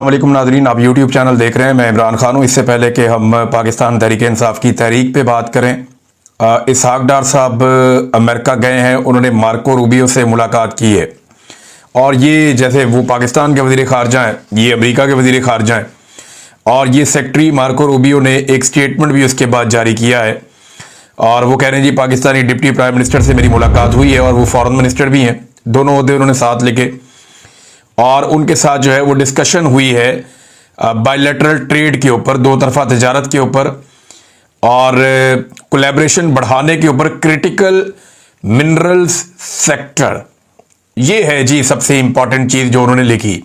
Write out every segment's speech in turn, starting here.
वालेकुम नाजरीन, आप यूट्यूब चैनल देख रहे हैं। मैं इमरान खान हूँ। इससे पहले कि हम पाकिस्तान तहरीक इंसाफ की तहरीक पे बात करें, इसहाक डार साहब अमेरिका गए हैं। उन्होंने मार्को रूबियो से मुलाकात की है और ये जैसे वो पाकिस्तान के वज़ीर ख़ारजा हैं, ये अमेरिका के वज़ीर ख़ारजा हैं और ये सेक्रेटरी मार्को रूबियो ने एक स्टेटमेंट भी उसके बाद जारी किया है और वो कह रहे हैं जी पाकिस्तानी डिप्टी प्राइम मिनिस्टर से मेरी मुलाकात हुई है और वो फॉरेन मिनिस्टर भी हैं। दोनों ओहदे उन्होंने साथ लिखे और उनके साथ जो है वो डिस्कशन हुई है बायलैटरल ट्रेड के ऊपर, दो तरफा तजारत के ऊपर और कोलैबोरेशन बढ़ाने के ऊपर। क्रिटिकल मिनरल्स सेक्टर, ये है जी सबसे इंपॉर्टेंट चीज़ जो उन्होंने लिखी।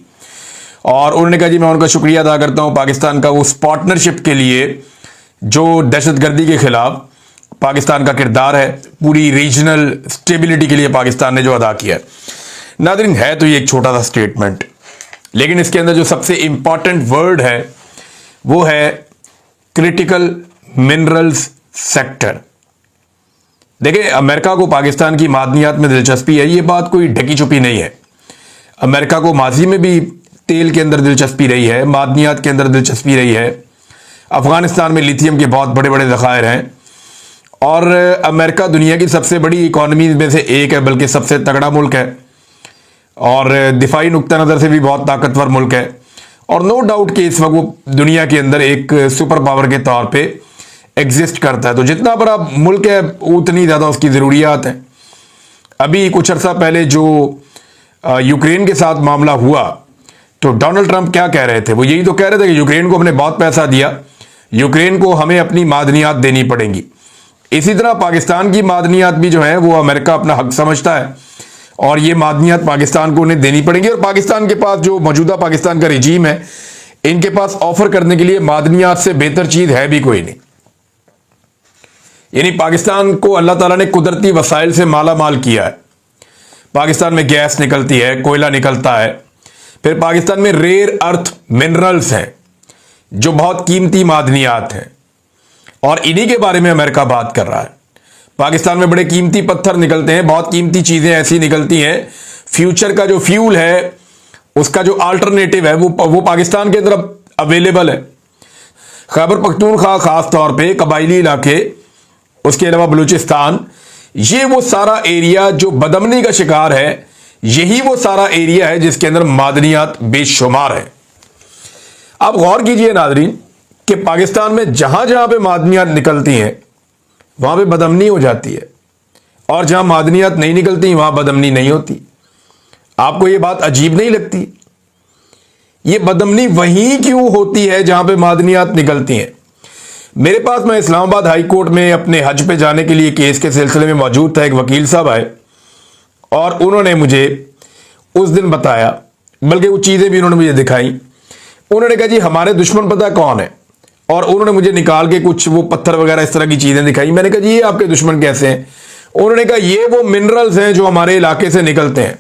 और उन्होंने कहा जी मैं उनका शुक्रिया अदा करता हूँ पाकिस्तान का उस पार्टनरशिप के लिए जो दहशतगर्दी के खिलाफ पाकिस्तान का किरदार है, पूरी रीजनल स्टेबिलिटी के लिए पाकिस्तान ने जो अदा किया है। नाज़रीन, है तो ये एक छोटा सा स्टेटमेंट, लेकिन इसके अंदर जो सबसे इंपॉर्टेंट वर्ड है वो है क्रिटिकल मिनरल्स सेक्टर। देखिए, अमेरिका को पाकिस्तान की मादनियात में दिलचस्पी है, ये बात कोई ढकी छुपी नहीं है। अमेरिका को माजी में भी तेल के अंदर दिलचस्पी रही है, मादनियात के अंदर दिलचस्पी रही है। अफगानिस्तान में लिथियम के बहुत बड़े बड़े ज़खायर हैं और अमेरिका दुनिया की सबसे बड़ी इकॉनमी में से एक है, बल्कि सबसे तगड़ा मुल्क है और दिफाई नुक्ता नज़र से भी बहुत ताकतवर मुल्क है। और नो डाउट कि इस वक्त वो दुनिया के अंदर एक सुपर पावर के तौर पे एग्जिस्ट करता है। तो जितना बड़ा मुल्क है उतनी ज़्यादा उसकी ज़रूरियात हैं। अभी कुछ अर्सा पहले जो यूक्रेन के साथ मामला हुआ तो डोनाल्ड ट्रंप क्या कह रहे थे? वो यही तो कह रहे थे कि यूक्रेन को हमने बहुत पैसा दिया, यूक्रेन को हमें अपनी मादनियात देनी पड़ेंगी। इसी तरह पाकिस्तान की मादनियात भी जो है वो अमेरिका अपना हक समझता है और ये मादनियात पाकिस्तान को उन्हें देनी पड़ेंगी। और पाकिस्तान के पास जो मौजूदा पाकिस्तान का रिजीम है, इनके पास ऑफर करने के लिए मादनियात से बेहतर चीज है भी कोई नहीं। यानी पाकिस्तान को अल्लाह ताला ने कुदरती वसाइल से माला माल किया है। पाकिस्तान में गैस निकलती है, कोयला निकलता है, फिर पाकिस्तान में रेयर अर्थ मिनरल्स हैं जो बहुत कीमती मादनियात हैं और इन्हीं के बारे में अमेरिका बात कर रहा है। पाकिस्तान में बड़े कीमती पत्थर निकलते हैं, बहुत कीमती चीजें ऐसी निकलती हैं। फ्यूचर का जो फ्यूल है, उसका जो अल्टरनेटिव है वो पाकिस्तान के अंदर अवेलेबल है। खैबर पख्तूनख्वा खास तौर पे कबायली इलाके, उसके अलावा बलूचिस्तान, ये वो सारा एरिया जो बदमनी का शिकार है, यही वो सारा एरिया है जिसके अंदर मादनियात बेशुमार है। आप गौर कीजिए नाजरीन कि पाकिस्तान में जहां जहां पे मादनियात निकलती हैं वहां पे बदअमनी हो जाती है और जहां मादनियात नहीं निकलती वहां बदअमनी नहीं होती। आपको यह बात अजीब नहीं लगती? यह बदअमनी वहीं क्यों होती है जहां पे मादनियात निकलती हैं? मेरे पास, मैं इस्लामाबाद हाई कोर्ट में अपने हज पे जाने के लिए केस के सिलसिले में मौजूद था। एक वकील साहब आए और उन्होंने मुझे उस दिन बताया, बल्कि वो चीजें भी उन्होंने मुझे दिखाई। उन्होंने कहा जी हमारे दुश्मन पता कौन है, और उन्होंने मुझे निकाल के कुछ वो पत्थर वगैरह इस तरह की चीजें दिखाई। मैंने कहा जी ये आपके दुश्मन कैसे हैं? उन्होंने कहा ये वो मिनरल्स हैं जो हमारे इलाके से निकलते हैं,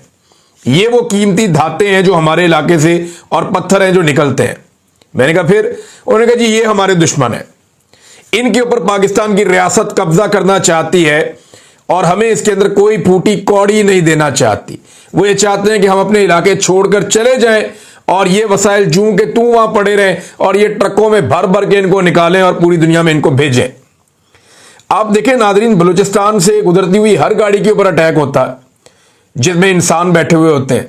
ये वो कीमती धातें हैं जो हमारे इलाके से और पत्थर हैं जो निकलते हैं। मैंने कहा फिर? उन्होंने कहा जी ये हमारे दुश्मन है, इनके ऊपर पाकिस्तान की रियासत कब्जा करना चाहती है और हमें इसके अंदर कोई फूटी कौड़ी नहीं देना चाहती। वो ये चाहते हैं कि हम अपने इलाके छोड़कर चले जाएं और ये वसाइल जूं के तू वहां पड़े रहें और ये ट्रकों में भर भर के इनको निकालें और पूरी दुनिया में इनको भेजें। आप देखें नाजरीन, बलूचिस्तान से गुजरती हुई हर गाड़ी के ऊपर अटैक होता है जिसमें इंसान बैठे हुए होते हैं,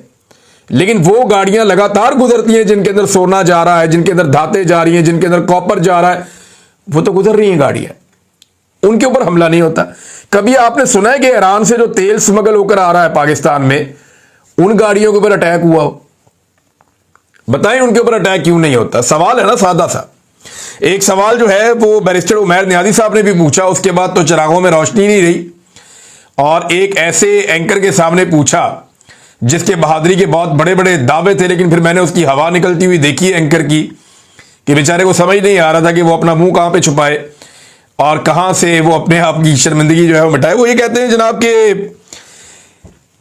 लेकिन वो गाड़ियां लगातार गुजरती हैं जिनके अंदर सोना जा रहा है, जिनके अंदर धातें जा रही हैं, जिनके अंदर कॉपर जा रहा है, वो तो गुजर रही हैं गाड़ियां, उनके ऊपर हमला नहीं होता। कभी आपने सुना है कि ईरान से जो तेल स्मगल होकर आ रहा है पाकिस्तान में, उन गाड़ियों के ऊपर अटैक हुआ हो? बताएं उनके ऊपर अटैक क्यों नहीं होता? सवाल है ना सादा सा। एक सवाल जो है वो बैरिस्टर उमैर नियाज़ी साहब ने भी पूछा, उसके बाद तो चिरागों में रोशनी नहीं रही और एक ऐसे एंकर के सामने पूछा जिसके बहादुरी के बहुत बड़े बड़े दावे थे, लेकिन फिर मैंने उसकी हवा निकलती हुई देखी एंकर की कि बेचारे को समझ नहीं आ रहा था कि वो अपना मुंह कहां पे छुपाए और कहां से वो अपने आप की शर्मिंदगी जो है वो मिटाए। वो ये कहते हैं जनाब कि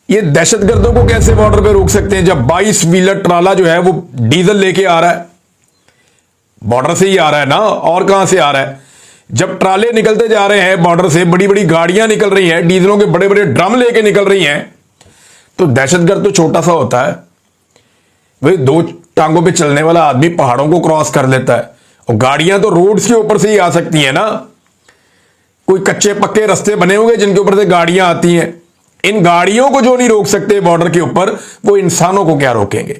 ये दहशतगर्दों को कैसे बॉर्डर पे रोक सकते हैं जब 22 व्हीलर ट्राला जो है वो डीजल लेके आ रहा है, बॉर्डर से ही आ रहा है ना, और कहां से आ रहा है? जब ट्राले निकलते जा रहे हैं बॉर्डर से, बड़ी बड़ी गाड़ियां निकल रही हैं, डीजलों के बड़े बड़े ड्रम लेके निकल रही हैं, तो दहशतगर्द तो छोटा सा होता है। वही दो टांगों पे चलने वाला आदमी पहाड़ों को क्रॉस कर लेता है, और गाड़ियां तो रोड्स के ऊपर से ही आ सकती हैं ना। कोई कच्चे पक्के रास्ते बने होंगे जिनके ऊपर से गाड़ियां आती हैं। इन गाड़ियों को जो नहीं रोक सकते बॉर्डर के ऊपर, वो इंसानों को क्या रोकेंगे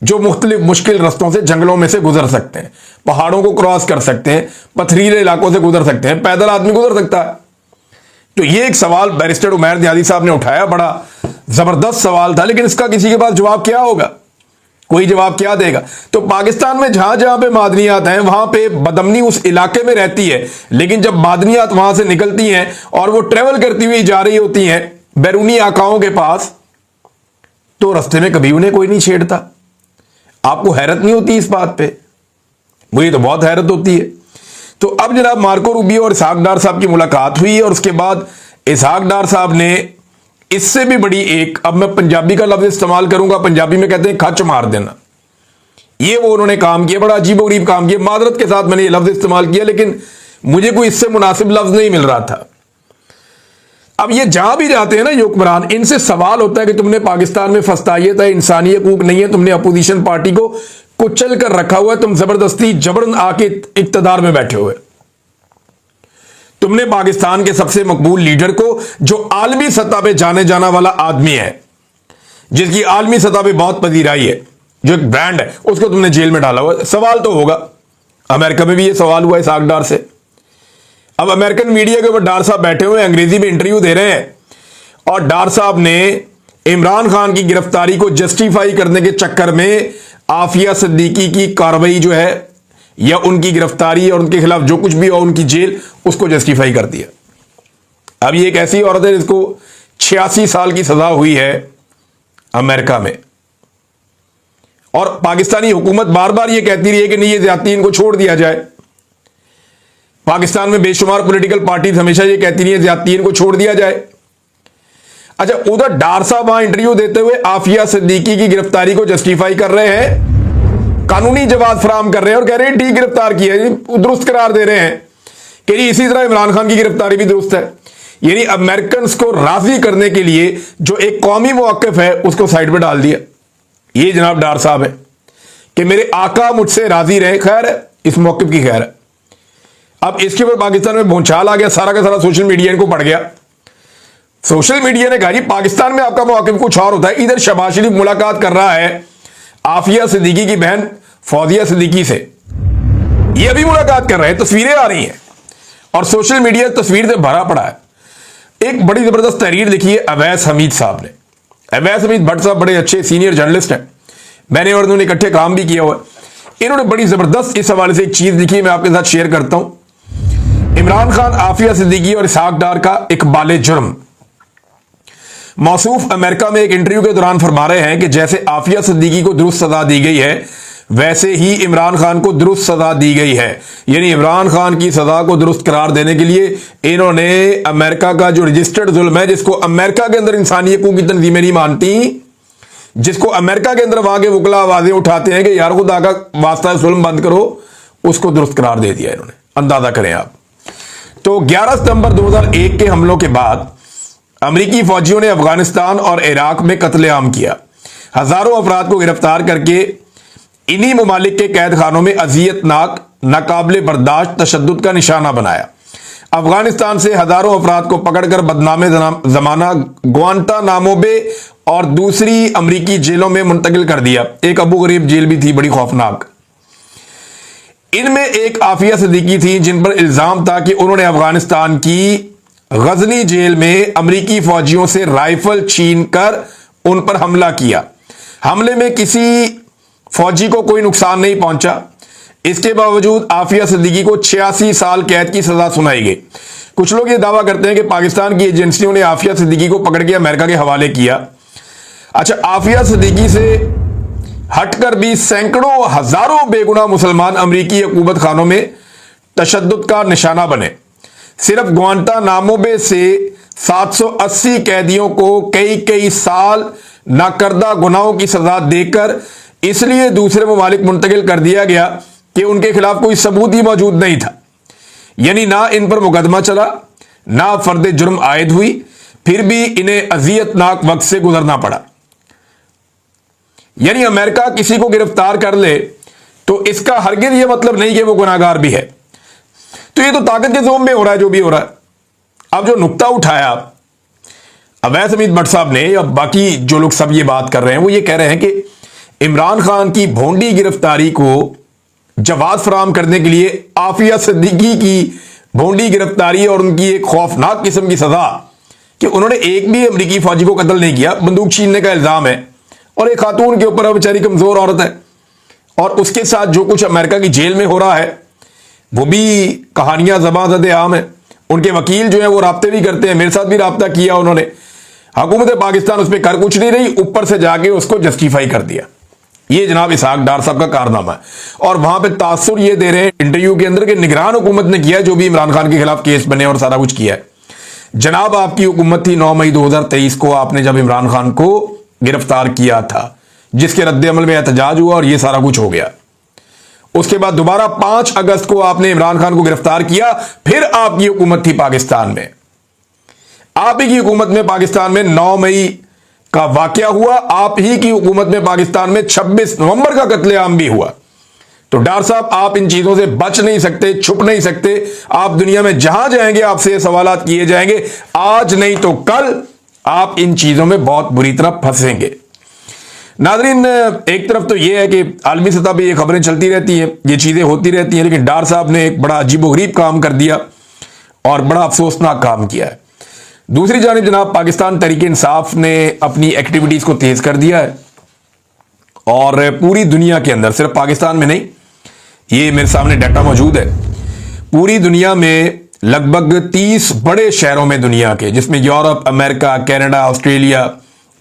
जो मुख्तलिफ मुश्किल रास्तों से, जंगलों में से गुजर सकते हैं, पहाड़ों को क्रॉस कर सकते हैं, पथरीले इलाकों से गुजर सकते हैं, पैदल आदमी गुजर सकता है। तो ये एक सवाल बैरिस्टर उमैर नियाज़ी साहब ने उठाया, बड़ा जबरदस्त सवाल था, लेकिन इसका किसी के पास जवाब क्या होगा? कोई जवाब क्या देगा? तो पाकिस्तान में जहां जहां पे मादनियात हैं वहां पे बदअमनी उस इलाके में रहती है, लेकिन जब मादनियात वहां से निकलती हैं और वो ट्रेवल करती हुई जा रही होती हैं बैरूनी आकाओं के पास, तो रास्ते में कभी उन्हें कोई नहीं छेड़ता। आपको हैरत नहीं होती इस बात पे? मुझे तो बहुत हैरत होती है। तो अब जनाब मार्को रूबियो और इसहाक डार साहब की मुलाकात हुई, और उसके बाद इसहाक डार साहब ने इससे भी बड़ी एक, अब मैं पंजाबी का लफ्ज इस्तेमाल करूंगा, पंजाबी में कहते हैं खच मार देना, ये वो उन्होंने काम किया, बड़ा अजीबोगरीब काम किया। मादरत के साथ मैंने ये लफ्ज इस्तेमाल किया, लेकिन मुझे कोई इससे मुनासिब लफ्ज नहीं मिल रहा था। अब ये जहां भी जाते हैं ना हुक्मरान, इनसे सवाल होता है कि तुमने पाकिस्तान में फस्तायत है, इंसानी हकूक नहीं है, तुमने अपोजिशन पार्टी को कुचल कर रखा हुआ है, तुम जबरदस्ती जबरन आके इक्तदार में बैठे हुए, तुमने पाकिस्तान के सबसे मकबूल लीडर को, जो आलमी सतह पे जाने जाना वाला आदमी है, जिसकी आलमी सतह पे बहुत पजीराई है, जो एक ब्रांड है, उसको तुमने जेल में डाला हुआ। सवाल तो होगा। अमेरिका में भी ये सवाल हुआ इसहाक डार से। अब अमेरिकन मीडिया के ऊपर डार साहब बैठे हुए अंग्रेजी में इंटरव्यू दे रहे हैं, और डार साहब ने इमरान खान की गिरफ्तारी को जस्टिफाई करने के चक्कर में आफिया सिद्दीकी की कार्रवाई जो है, या उनकी गिरफ्तारी और उनके खिलाफ जो कुछ भी हो, उनकी जेल, उसको जस्टिफाई कर दिया। अब ये एक ऐसी औरत है जिसको 86 साल की सजा हुई है अमेरिका में, और पाकिस्तानी हुकूमत बार बार ये कहती रही है कि नहीं, ये ज्यादती, इनको छोड़ दिया जाए। पाकिस्तान में बेशुमार पॉलिटिकल पार्टीज हमेशा ये कहती रही है ज्यादती, इनको छोड़ दिया जाए। अच्छा, उधर डार साहब वहां इंटरव्यू देते हुए आफिया सिद्दीकी की गिरफ्तारी को जस्टिफाई कर रहे हैं, कानूनी जवाब फराम कर रहे हैं, और कह रहे हैं ठीक गिरफ्तार किया, दुरुस्त करार दे रहे हैं कि इसी तरह इमरान खान की गिरफ्तारी भी दुरुस्त है। यानी अमेरिकन को राजी करने के लिए जो एक कौमी मौक़िफ़ है, उसको साइड पे डाल दिया। ये जनाब डार साहब है कि मेरे आका मुझसे राजी रहे, खैर है, इस मौक़िफ़ की खैर है। अब इसके ऊपर पाकिस्तान में भूचाल आ गया, सारा का सारा सोशल मीडिया इनको पड़ गया। सोशल मीडिया ने कहा जी पाकिस्तान में आपका मौक़िफ़ कुछ और होता है। इधर शहबाज शरीफ मुलाकात कर रहा है आफिया सिद्दीकी की बहन फौजिया सिद्दीकी से, ये अभी मुलाकात कर रहे हैं, तस्वीरें आ रही हैं, और सोशल मीडिया तस्वीर से भरा पड़ा है। एक बड़ी जबरदस्त तहरीर लिखी है अवैस हमीद साहब ने। अवैस हमीद भट्ट साहब बड़े अच्छे सीनियर जर्नलिस्ट हैं, मैंने और उन्होंने इकट्ठे काम भी किया हुआ है। इन्होंने बड़ी जबरदस्त इस हवाले से एक चीज लिखी है, मैं आपके साथ शेयर करता हूं। इमरान खान, आफिया सिद्दीकी और इसहाक डार का इकबाल जुर्म। मौसूफ अमेरिका में एक इंटरव्यू के दौरान फरमा रहे हैं कि जैसे आफिया सिद्दीकी को दुरुस्त सजा दी गई है, वैसे ही इमरान खान को दुरुस्त सजा दी गई है। यानी इमरान खान की सजा को दुरुस्त करार देने के लिए इन्होंने अमेरिका का जो रजिस्टर्ड जुल्म है, जिसको अमेरिका के अंदर इंसानी हकूक की तंजीमें नहीं मानती, जिसको अमेरिका के अंदर वहां के वकला आवाजें उठाते हैं कि यार खुदा का वास्ता जुल्म बंद करो, उसको दुरुस्त करार दे दिया इन्होंने। अंदाजा करें आप। तो 11 सितंबर 2001 के हमलों के बाद अमरीकी फौजियों ने अफगानिस्तान और इराक में कत्लेआम किया। हजारों अफराद को गिरफ्तार करके इन्हीं ममालिक के कैद खानों में अजियतनाक, नाकाबिले बर्दाश्त तशद्दुद का निशाना बनाया। अफगानिस्तान से हजारों अफराद को पकड़कर बदनामे जमाना ग्वांटानामो बे और दूसरी अमरीकी जेलों में मुंतकिल कर दिया। एक अबू गरीब जेल भी थी, बड़ी खौफनाक। इनमें एक आफिया सिद्दीकी थी जिन पर इल्जाम था कि उन्होंने अफगानिस्तान की गजनी जेल में अमरीकी फौजियों से राइफल छीनकर उन पर हमला किया। हमले में किसी फौजी को कोई नुकसान नहीं पहुंचा। इसके बावजूद आफिया सिद्दीकी को 86 साल कैद की सजा सुनाई गई। कुछ लोग ये दावा करते हैं कि पाकिस्तान की एजेंसियों ने आफिया सिद्दीकी को पकड़ के अमेरिका के हवाले किया। अच्छा, आफिया सिद्दीकी से हटकर भी सैकड़ों हजारों बेगुनाह मुसलमान अमरीकी हुकूमत खानों में तशद्दुद का निशाना बने। सिर्फ ग्वांटानामो बे से 780 कैदियों को कई कई साल नाकर्दा गुनाहों की सजा देकर इसलिए दूसरे ममालिक मुंतकिल कर दिया गया कि उनके खिलाफ कोई सबूत ही मौजूद नहीं था। यानी ना इन पर मुकदमा चला, ना फर्द जुर्म आयद हुई, फिर भी इन्हें अजियतनाक वक्त से गुजरना पड़ा। यानी अमेरिका किसी को गिरफ्तार कर ले तो इसका हरगिज यह मतलब नहीं कि वो गुनाहगार भी है। तो ये तो ताकत के जोम में हो रहा है जो भी हो रहा है। अब जो नुक्ता उठाया अवैध हमीद भट्ट साहब ने या बाकी जो लोग सब ये बात कर रहे हैं, वो ये कह रहे हैं कि इमरान खान की भोंडी गिरफ्तारी को जवाब फराहम करने के लिए आफिया सिद्दीकी की भोंडी गिरफ्तारी और उनकी एक खौफनाक किस्म की सजा कि उन्होंने एक भी अमरीकी फौजी को कत्ल नहीं किया, बंदूक छीनने का इल्जाम है और एक खातून के ऊपर बेचारी कमजोर औरत है, और उसके साथ जो कुछ अमेरिका की जेल में हो रहा है वो भी कहानियां ज़बान आम है। उनके वकील जो है वो राब्ते भी करते हैं, मेरे साथ भी राब्ता किया उन्होंने। हुकूमत पाकिस्तान उस पर कर कुछ नहीं रही, ऊपर से जाके उसको जस्टिफाई कर दिया। ये जनाब इसहाक डार साहब का कारनामा है। और वहां पे तासुर ये दे रहे हैं इंटरव्यू के अंदर कि निगरान हुकूमत ने किया जो भी इमरान खान के खिलाफ केस बने और सारा कुछ किया है। जनाब आपकी हुकूमत थी 9 मई 2023 को, आपने जब इमरान खान को गिरफ्तार किया था, जिसके रद्द अमल में एहतजाज हुआ और ये सारा कुछ हो गया। उसके बाद दोबारा 5 अगस्त को आपने इमरान खान को गिरफ्तार किया, फिर आपकी हुकूमत थी पाकिस्तान में। आप ही की हुकूमत में पाकिस्तान में 9 मई का वाकया हुआ, आप ही की हुकूमत में पाकिस्तान में 26 नवंबर का कत्लेआम भी हुआ। तो डार साहब आप इन चीजों से बच नहीं सकते, छुप नहीं सकते। आप दुनिया में जहां जाएंगे आपसे ये सवालात किए जाएंगे, आज नहीं तो कल आप इन चीजों में बहुत बुरी तरह फंसेंगे। नाज़रीन, एक तरफ तो यह है कि आलमी सतह पर ये खबरें चलती रहती हैं, ये चीजें होती रहती हैं, लेकिन डार साहब ने एक बड़ा अजीबोगरीब काम कर दिया और बड़ा अफसोसनाक काम किया है। दूसरी जानिब जनाब पाकिस्तान तहरीक-ए-इंसाफ ने अपनी एक्टिविटीज को तेज कर दिया है और पूरी दुनिया के अंदर, सिर्फ पाकिस्तान में नहीं, ये मेरे सामने डाटा मौजूद है, पूरी दुनिया में लगभग 30 बड़े शहरों में दुनिया के, जिसमें यूरोप, अमेरिका, कनाडा, ऑस्ट्रेलिया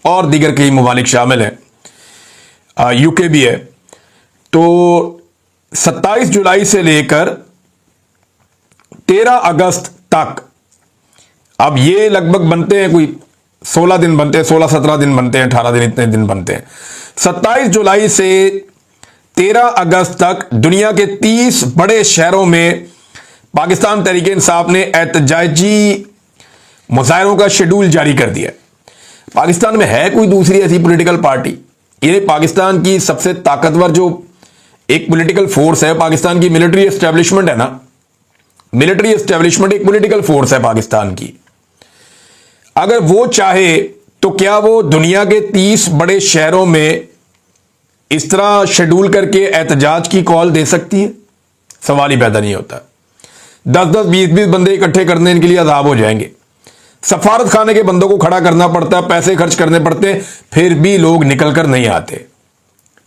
और दीगर कई ममालिक शामिल हैं, यूके भी है। तो 27 जुलाई से लेकर 13 अगस्त तक, अब ये लगभग बनते हैं कोई 16 दिन बनते हैं, 16-17 दिन बनते हैं, 18 दिन, इतने दिन बनते हैं। 27 जुलाई से 13 अगस्त तक दुनिया के 30 बड़े शहरों में पाकिस्तान तहरीक-ए-इंसाफ ने एहतजाजी मुजाहरों का शेड्यूल जारी कर दिया। पाकिस्तान में है कोई दूसरी ऐसी पॉलिटिकल पार्टी? ये पाकिस्तान की सबसे ताकतवर जो एक पॉलिटिकल फोर्स है, पाकिस्तान की मिलिट्री एस्टेब्लिशमेंट है ना, मिलिट्री एस्टेब्लिशमेंट एक पॉलिटिकल फोर्स है पाकिस्तान की। अगर वो चाहे तो क्या वो दुनिया के 30 बड़े शहरों में इस तरह शेड्यूल करके एहतजाज की कॉल दे सकती है? सवाल ही पैदा नहीं होता। 10-10, 20-20 बंदे इकट्ठे करने इनके लिए अजाब हो जाएंगे। सफारत खाने के बंदों को खड़ा करना पड़ता है, पैसे खर्च करने पड़ते हैं, फिर भी लोग निकल कर नहीं आते।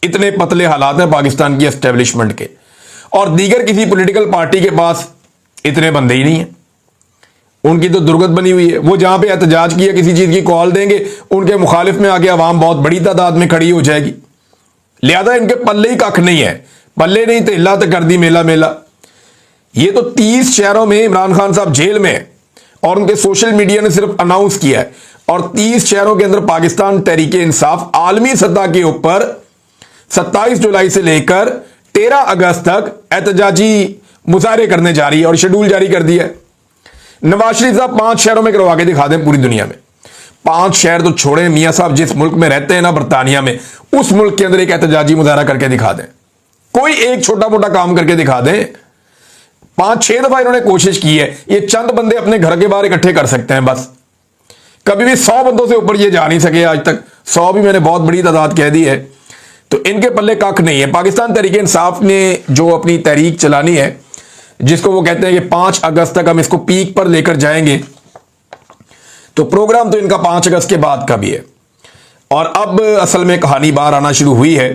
इतने पतले हालात हैं पाकिस्तान की एस्टेब्लिशमेंट के, और दीगर किसी पॉलिटिकल पार्टी के पास इतने बंदे ही नहीं है। उनकी तो दुर्गत बनी हुई है। वो जहां पे एहतजाज किया किसी चीज की कॉल देंगे, उनके मुखालिफ में आके अवाम बहुत बड़ी तादाद में खड़ी हो जाएगी। लिहाजा इनके पल्ले ही कख नहीं है, पल्ले नहीं तो हिला तो कर दी मेला मेला। ये तो 30 शहरों में इमरान खान साहब जेल में है और उनके सोशल मीडिया ने सिर्फ अनाउंस किया है, और 30 शहरों के अंदर पाकिस्तान तहरीक-ए-इंसाफ आलमी सतह के ऊपर 27 जुलाई से लेकर 13 अगस्त तक एहतजाजी मुजाहरे करने जा रही है और शेड्यूल जारी कर दिया है। नवाज शरीफ साहब 5 शहरों में करवा के दिखा दें पूरी दुनिया में। 5 शहर तो छोड़ें मियां साहब, जिस मुल्क में रहते हैं ना, बरतानिया में, उस मुल्क के अंदर एक एहतजाजी मुजाहरा करके दिखा दें, कोई एक छोटा मोटा काम करके दिखा दें। 5-6 दफा इन्होंने कोशिश की है। ये चंद बंदे अपने घर के बाहर इकट्ठे कर सकते हैं बस, कभी भी 100 बंदों से ऊपर ये जा नहीं सके आज तक। 100 भी मैंने बहुत बड़ी तादाद कह दी है। तो इनके पल्ले कख नहीं है। पाकिस्तान तहरीक-ए-इंसाफ ने जो अपनी तहरीक चलानी है, जिसको वो कहते हैं कि 5 अगस्त तक हम इसको पीक पर लेकर जाएंगे, तो प्रोग्राम तो इनका 5 अगस्त के बाद का भी है। और अब असल में कहानी बाहर आना शुरू हुई है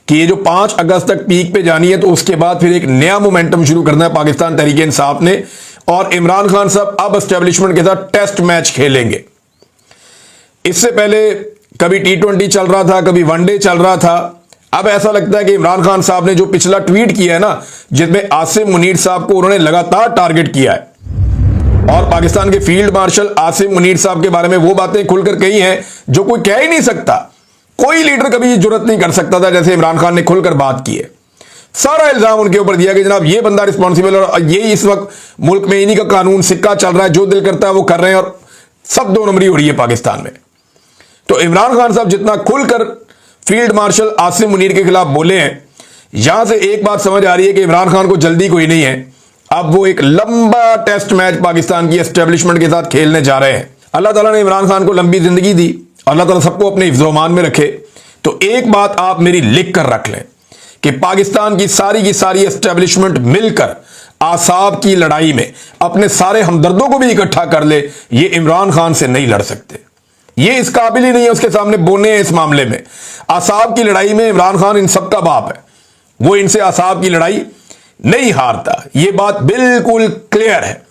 कि ये जो 5 अगस्त तक पीक पे जानी है, तो उसके बाद फिर एक नया मोमेंटम शुरू करना है पाकिस्तान तहरीक-ए-इंसाफ ने, और इमरान खान साहब अब एस्टेब्लिशमेंट के साथ टेस्ट मैच खेलेंगे। इससे पहले कभी T20 चल रहा था, कभी वनडे चल रहा था। अब ऐसा लगता है कि इमरान खान साहब ने जो पिछला ट्वीट किया है ना, जिसमें आसिम मुनीर साहब को उन्होंने लगातार टारगेट किया है, और पाकिस्तान के फील्ड मार्शल आसिम मुनीर साहब के बारे में वो बातें खुलकर कही हैं जो कोई कह ही नहीं सकता। कोई लीडर कभी जुर्रत नहीं कर सकता था जैसे इमरान खान ने खुलकर बात की है। सारा इल्जाम उनके ऊपर दिया कि जनाब ये बंदा रिस्पॉन्सिबल है, और ये इस वक्त मुल्क में इन्हीं का कानून सिक्का चल रहा है, जो दिल करता है वो कर रहे हैं, और सब 2 नंबरी हो रही है पाकिस्तान में। तो इमरान खान साहब जितना खुलकर फील्ड मार्शल आसिम मुनीर के खिलाफ बोले हैं, यहां से एक बात समझ आ रही है कि इमरान खान को जल्दी कोई नहीं है। अब वो एक लंबा टेस्ट मैच पाकिस्तान की एस्टेब्लिशमेंट के साथ खेलने जा रहे हैं। अल्लाह ताला ने इमरान खान को लंबी जिंदगी दी, अल्लाह ताला सबको अपने हिफ्ज़-ओ-मान में रखे। तो एक बात आप मेरी लिख कर रख लें कि पाकिस्तान की सारी एस्टेब्लिशमेंट मिलकर आसाब की लड़ाई में अपने सारे हमदर्दों को भी इकट्ठा कर ले, ये इमरान खान से नहीं लड़ सकते। ये इस काबिल ही नहीं है उसके सामने बोलने इस मामले में। आसाब की लड़ाई में इमरान खान इन सबका बाप है, वो इनसे आसाब की लड़ाई नहीं हारता, ये बात बिल्कुल क्लियर है।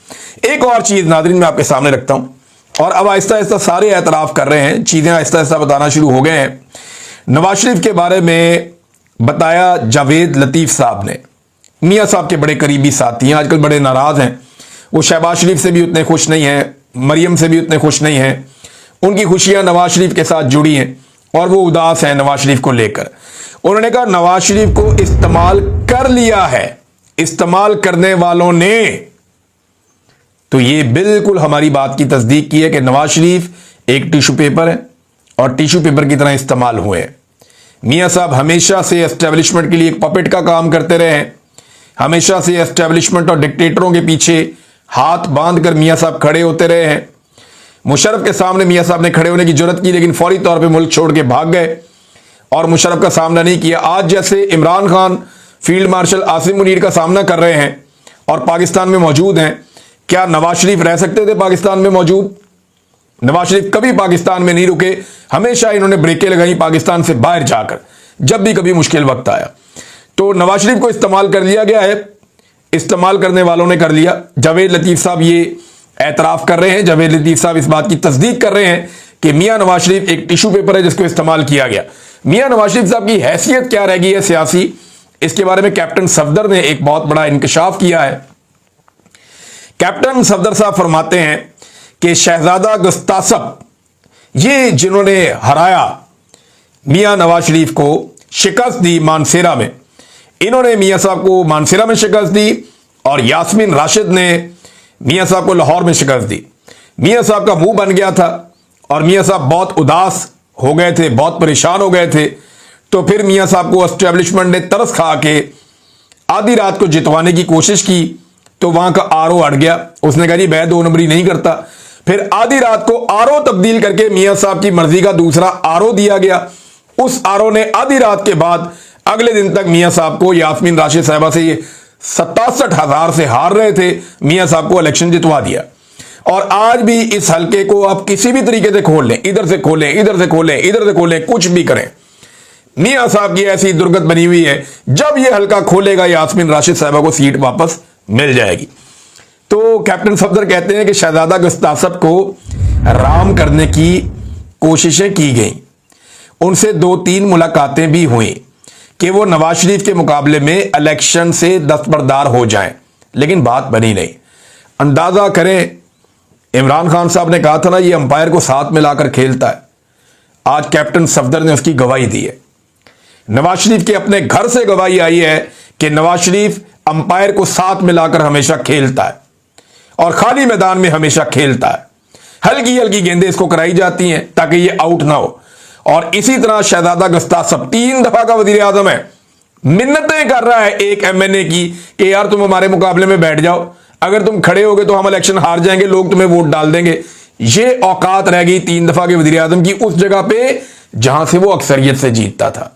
एक और चीज नाज़रीन मैं आपके सामने रखता हूं, और अब आहिस्ता आहिस्ता सारे एतराफ कर रहे हैं, चीजें आहिस्ता आहिस्ता बताना शुरू हो गए हैं। नवाज शरीफ के बारे में बताया जावेद लतीफ साहब ने, मियां साहब के बड़े करीबी साथी हैं, आजकल बड़े नाराज हैं। वो शहबाज शरीफ से भी उतने खुश नहीं हैं, मरियम से भी उतने खुश नहीं हैं। उनकी खुशियां नवाज शरीफ के साथ जुड़ी हैं और वो उदास हैं नवाज शरीफ को लेकर। उन्होंने कहा नवाज शरीफ को इस्तेमाल कर लिया है इस्तेमाल करने वालों ने। तो ये बिल्कुल हमारी बात की तस्दीक की है कि नवाज शरीफ एक टिश्यू पेपर है और टिश्यू पेपर की तरह इस्तेमाल हुए हैं। मियां साहब हमेशा से एस्टेब्लिशमेंट के लिए एक पपेट का काम करते रहे हैं, हमेशा से एस्टेब्लिशमेंट और डिक्टेटरों के पीछे हाथ बांधकर मियां साहब खड़े होते रहे हैं। मुशर्रफ के सामने मियां साहब ने खड़े होने की जरूरत की, लेकिन फौरी तौर पे मुल्क छोड़ के भाग गए और मुशर्रफ का सामना नहीं किया। आज जैसे इमरान खान फील्ड मार्शल आसिम मुनीर का सामना कर रहे हैं और पाकिस्तान में मौजूद हैं, क्या नवाज शरीफ रह सकते थे पाकिस्तान में मौजूद? नवाज शरीफ कभी पाकिस्तान में नहीं रुके, हमेशा इन्होंने ब्रेकें लगाई पाकिस्तान से बाहर जाकर, जब भी कभी मुश्किल वक्त आया। तो नवाज शरीफ को इस्तेमाल कर लिया गया है, इस्तेमाल करने वालों ने कर लिया। जावेद लतीफ साहब ये एतराफ कर रहे हैं, जावेद लतीफ साहब इस बात की तस्दीक कर रहे हैं कि मियां नवाज शरीफ एक टिश्यू पेपर है जिसको इस्तेमाल किया गया। मियां नवाज शरीफ साहब की हैसियत क्या रह गई है सियासी, इसके बारे में कैप्टन सफदर ने एक बहुत बड़ा इंकशाफ किया है। कैप्टन सफदर साहब फरमाते हैं कि शहजादा गुस्तासब, ये जिन्होंने हराया मियां नवाज शरीफ को, शिकस्त दी मानसेरा में, इन्होंने मियां साहब को मानसेरा में शिकस्त दी और यास्मीन राशिद ने मियां साहब को लाहौर में शिकस्त दी। मियां साहब का मुंह बन गया था और मियां साहब बहुत उदास हो गए थे, बहुत परेशान हो गए थे। तो फिर मियां साहब को एस्टेब्लिशमेंट ने तरस खा के आधी रात को जितवाने की कोशिश की, तो वहां का आरओ अड़ गया। उसने कहा जी मैं 2 नंबरी नहीं करता। फिर आधी रात को आरओ तब्दील करके मियां साहब की मर्जी का दूसरा आरओ दिया गया। उस आरओ ने आधी रात के बाद अगले दिन तक मियां साहब को, यास्मीन राशिद साहिबा से ये 67,000 से हार रहे थे, मियां साहब को इलेक्शन जितवा दिया। और आज भी इस हल्के को आप किसी भी तरीके से खोल लें, इधर से खोलें, इधर से खोलें, इधर से खोलें, कुछ भी करें, मियां साहब की ऐसी दुर्गत बनी हुई है, जब ये हल्का खोलेगा यास्मीन राशिद साहिबा को सीट वापस मिल जाएगी। तो कैप्टन सफदर कहते हैं कि शहजादा गुस्तासब को राम करने की कोशिशें की गई, उनसे 2-3 मुलाकातें भी हुई कि वो नवाज शरीफ के मुकाबले में इलेक्शन से दस्तबरदार हो जाएं, लेकिन बात बनी नहीं। अंदाजा करें, इमरान खान साहब ने कहा था ना ये अंपायर को साथ में लाकर खेलता है, आज कैप्टन सफदर ने उसकी गवाही दी है। नवाज शरीफ के अपने घर से गवाही आई है कि नवाज शरीफ अंपायर को साथ में लाकर हमेशा खेलता है और खाली मैदान में हमेशा खेलता है। हल्की हल्की गेंदें इसको कराई जाती हैं ताकि ये आउट ना हो। और इसी तरह शहजादा गुस्तासब 3 दफा का वजीर आजम है, मिन्नतें कर रहा है एक एमएनए की कि यार तुम हमारे मुकाबले में बैठ जाओ, अगर तुम खड़े होगे तो हम इलेक्शन हार जाएंगे, लोग तुम्हें वोट डाल देंगे। ये औकात रह गई 3 दफा के वजीर आजम की उस जगह पे जहां से वो अक्सरियत से जीतता था।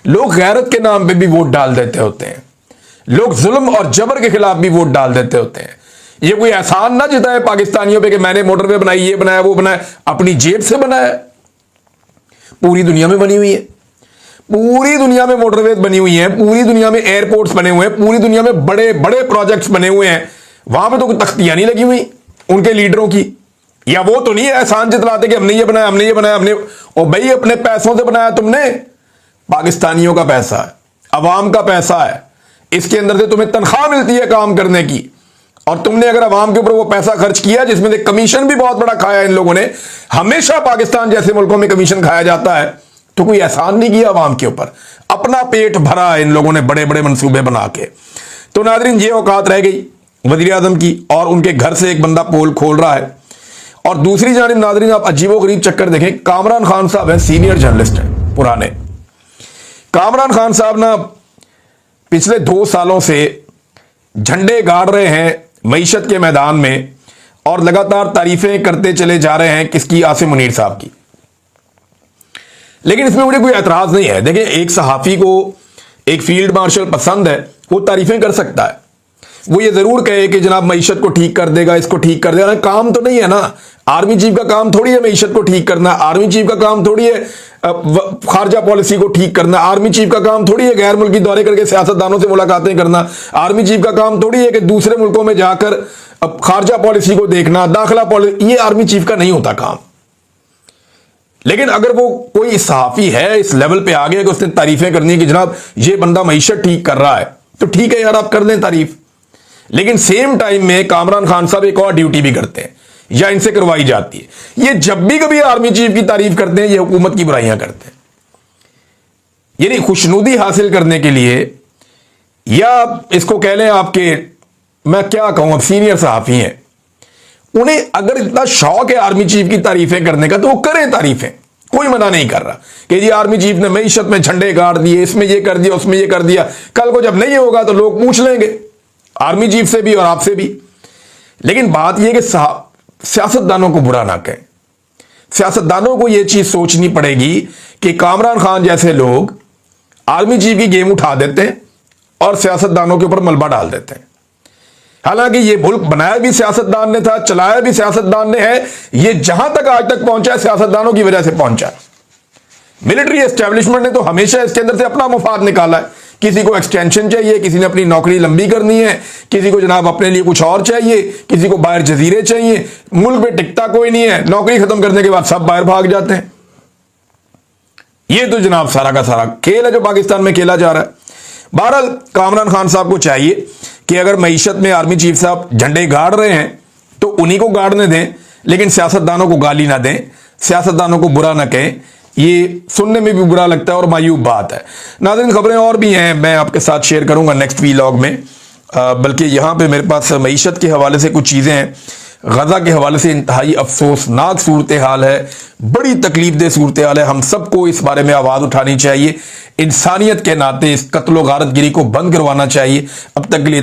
लोग गैरत के नाम पे भी वोट डाल देते होते हैं, लोग जुल्म और जबर के खिलाफ भी वोट डाल देते होते हैं। ये कोई एहसान ना जिताए पाकिस्तानियों पे कि मैंने मोटरवे बनाई, ये बनाया, वो बनाया, अपनी जेब से बनाया। पूरी दुनिया में बनी हुई है, पूरी दुनिया में मोटरवे बनी हुई है, पूरी दुनिया में एयरपोर्ट्स बने हुए हैं, पूरी दुनिया में बड़े बड़े प्रोजेक्ट्स बने हुए हैं। वहां पे तो कोई तख्तियां नहीं लगी हुई उनके लीडरों की, या वो तो नहीं है एहसान जितलाते कि हमने ये बनाया, हमने ये बनाया, हमने, ओ भाई अपने पैसों से बनाया तुमने, पाकिस्तानियों का पैसा है, अवाम का पैसा है, इसके अंदर से तुम्हें तनख्वाह मिलती है काम करने की, और तुमने अगर अवाम के ऊपर वो पैसा खर्च किया जिसमें से कमीशन भी बहुत बड़ा खाया इन लोगों ने, हमेशा पाकिस्तान जैसे मुल्कों में कमीशन खाया जाता है, तो कोई एहसान नहीं किया अवाम के ऊपर, अपना पेट भरा इन लोगों ने बड़े बड़े मंसूबे बना के। तो नादरीन ये औकात रह गई वजीर आजम की, और उनके घर से एक बंदा पोल खोल रहा है। और दूसरी जानिब नादरीन आप अजीबो गरीब चक्कर देखें, कामरान खान साहब हैं, सीनियर जर्नलिस्ट हैं पुराने, कामरान खान साहब ना पिछले 2 सालों से झंडे गाड़ रहे हैं मईशत के मैदान में और लगातार तारीफें करते चले जा रहे हैं किसकी, आसिम मुनीर साहब की। लेकिन इसमें मुझे कोई एतराज नहीं है। देखिए, एक सहाफी को एक फील्ड मार्शल पसंद है, वो तारीफें कर सकता है, वो ये जरूर कहे कि जनाब मईशत को ठीक कर देगा, इसको ठीक कर देगा। काम तो नहीं है ना, आर्मी चीफ का काम थोड़ी है मईशत को ठीक करना, आर्मी चीफ का काम थोड़ी है खारजा पॉलिसी को ठीक करना, आर्मी चीफ का काम थोड़ी है गैर मुल्की दौरे करके सियासतदानों से मुलाकातें करना, आर्मी चीफ का काम थोड़ी है कि दूसरे मुल्कों में जाकर खारजा पॉलिसी को देखना, दाखिला पॉलिसी, ये आर्मी चीफ का नहीं होता काम। लेकिन अगर वो कोई सहाफी है इस लेवल पे आ गया कि उसने तारीफें करनी है कि जनाब ये बंदा मईशत ठीक कर रहा है, तो ठीक है यार, आप कर दें तारीफ। लेकिन सेम टाइम में कामरान खान साहब एक और ड्यूटी भी करते हैं या इनसे करवाई जाती है। ये जब भी कभी आर्मी चीफ की तारीफ करते हैं, ये हुकूमत की बुराइयां करते हैं। यानी खुशनुदी हासिल करने के लिए, या इसको कह लें आपके, मैं क्या कहूं, अब सीनियर सहाफी हैं, उन्हें अगर इतना शौक है आर्मी चीफ की तारीफें करने का तो वो करें तारीफें, कोई मना नहीं कर रहा कि जी आर्मी चीफ ने मईशत में झंडे गाड़ दिए, इसमें ये कर दिया, उसमें ये कर दिया। कल को जब नहीं होगा तो लोग पूछ लेंगे आर्मी चीफ से भी और आपसे भी। लेकिन बात यह कि सियासतदानों को बुरा ना कहें। सियासतदानों को यह चीज सोचनी पड़ेगी कि कामरान खान जैसे लोग आर्मी चीफ की गेम उठा देते हैं और सियासतदानों के ऊपर मलबा डाल देते हैं। हालांकि ये मुल्क बनाया भी सियासतदान ने था, चलाया भी सियासतदान ने है। ये जहां तक आज तक पहुंचा है सियासतदानों की वजह से पहुंचा है। मिलिट्री एस्टेब्लिशमेंट ने तो हमेशा इसके अंदर से अपना मुफाद निकाला है। किसी को एक्सटेंशन चाहिए, किसी ने अपनी नौकरी लंबी करनी है, किसी को जनाब अपने लिए कुछ और चाहिए, किसी को बाहर जजीरे चाहिए। मुल्क में टिकता कोई नहीं है, नौकरी खत्म करने के बाद सब बाहर भाग जाते हैं। ये तो जनाब सारा का सारा खेल है जो पाकिस्तान में खेला जा रहा है। बहरहाल कामरान खान साहब को चाहिए कि अगर मईशत में आर्मी चीफ साहब झंडे गाड़ रहे हैं तो उन्हीं को गाड़ने दें, लेकिन सियासतदानों को गाली ना दें, सियासतदानों को बुरा ना कहें। ये सुनने में भी बुरा लगता है और मायूब बात है। नाज़रीन, खबरें और भी हैं, मैं आपके साथ शेयर करूंगा नेक्स्ट वीलॉग में। बल्कि यहाँ पे मेरे पास मईशत के हवाले से कुछ चीज़ें हैं। गजा के हवाले से इंतहाई अफसोसनाक सूरत हाल है, बड़ी तकलीफदेह सूरत हाल है। हम सबको इस बारे में आवाज़ उठानी चाहिए। इंसानियत के नाते इस कत्ल व गारतगिरी को बंद करवाना चाहिए। अब तक के लिए